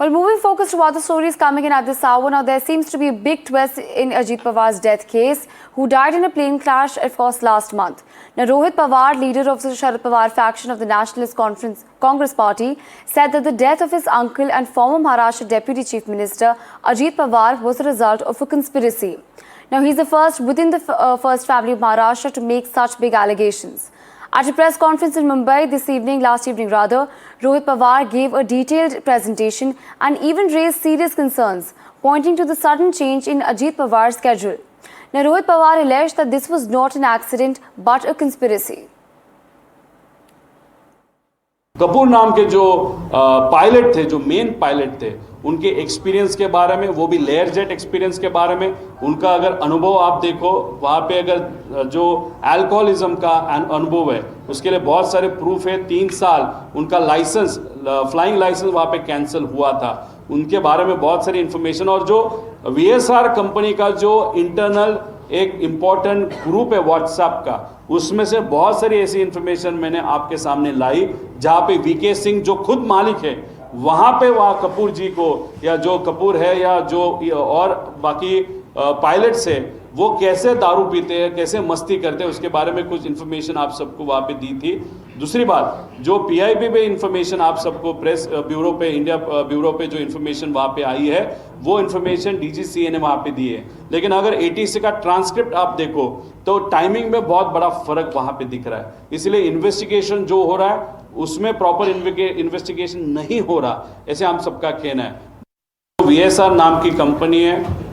Well, moving focus to other stories coming in at this hour. Now, there seems to be a big twist in Ajit Pawar's death case, who died in a plane crash, of course, last month. Now, Rohit Pawar, leader of the Sharad Pawar faction of the Nationalist Congress Party, said that the death of his uncle and former Maharashtra Deputy Chief Minister Ajit Pawar was a result of a conspiracy. Now, he's the first within the first family of Maharashtra to make such big allegations. At a press conference in Mumbai last evening, Rohit Pawar gave a detailed presentation and even raised serious concerns, pointing to the sudden change in Ajit Pawar's schedule. Now, Rohit Pawar alleged that this was not an accident but a conspiracy. Kapoor नाम के जो pilot थे, जो main pilot थे, उनके experience के बारे में, वो भी लेयर जेट एक्सपीरियंस के बारे में, उनका अगर अनुभव आप देखो, वहाँ पे अगर जो अल्कोहलिज्म का अनुभव है, उसके लिए बहुत सारे प्रूफ है। 3 साल उनका लाइसेंस, फ्लाइंग लाइसेंस वहाँ पे कैंसिल हुआ था, उनके बारे में बहुत सारी इंफॉर्मेशन। और जो VSR कंपनी का जो इंटरनल एक इम्पॉर्टेंट ग्रुप है व्हाट्सएप का, उसमें से बहुत सारी ऐसी इंफॉर्मेशन मैंने आपके सामने लाई, जहाँ पे VK सिंह जो खुद मालिक है, वहाँ पे वहाँ कपूर जी को, या जो कपूर है या जो और बाकी पायलट्स है, वो कैसे दारू पीते हैं, कैसे मस्ती करते हैं, उसके बारे में कुछ इन्फॉर्मेशन आप सबको वहाँ पे दी थी। दूसरी बात, जो PIB पे इन्फॉर्मेशन आप सबको प्रेस ब्यूरो पे, इंडिया ब्यूरो पे जो इन्फॉर्मेशन वहाँ पे आई है, वो इन्फॉर्मेशन DGCA ने वहाँ पे दी है। लेकिन अगर ATC का ट्रांसक्रिप्ट आप देखो तो टाइमिंग में बहुत बड़ा फर्क वहाँ पे दिख रहा है। इसलिए इन्वेस्टिगेशन जो हो रहा है उसमें प्रॉपर इन्वेस्टिगेशन नहीं हो रहा, ऐसे हम सबका कहना है। VSR नाम की कंपनी है,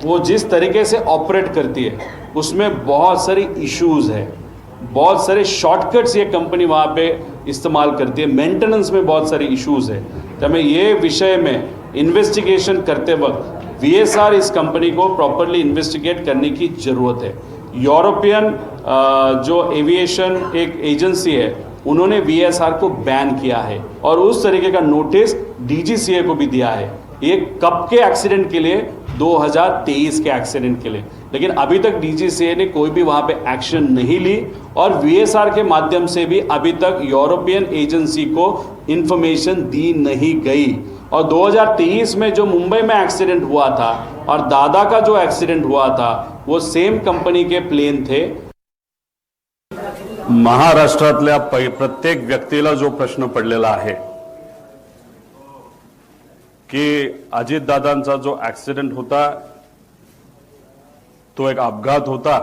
वो जिस तरीके से ऑपरेट करती है उसमें बहुत सारी इश्यूज है, बहुत सारे शॉर्टकट्स ये कंपनी वहाँ पे इस्तेमाल करती है, मेंटेनेंस में बहुत सारी इश्यूज है। तो हमें ये विषय में इन्वेस्टिगेशन करते वक्त VSR इस कंपनी को प्रॉपरली इन्वेस्टिगेट करने की ज़रूरत है। यूरोपियन जो एविएशन एक एजेंसी है, उन्होंने VSR को बैन किया है और उस तरीके का नोटिस DGCA को भी दिया है। ये कब के एक्सीडेंट के लिए? 2023 के एक्सीडेंट के लिए। लेकिन अभी तक DGCA ने कोई भी वहाँ पे एक्शन नहीं ली और VSR के माध्यम से भी अभी तक यूरोपियन एजेंसी को इंफॉर्मेशन दी नहीं गई। और 2023 में जो मुंबई में एक्सीडेंट हुआ था और दादा का जो एक्सीडेंट हुआ था, वो सेम कंपनी के प्लेन थे। महाराष्ट्रातल्या प्रत्येक व्यक्तीला जो प्रश्न पडलेला आहे की अजितदादांचा जो ऍक्सिडेंट होता तो एक अपघात होता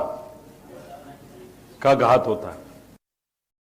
का घात होता,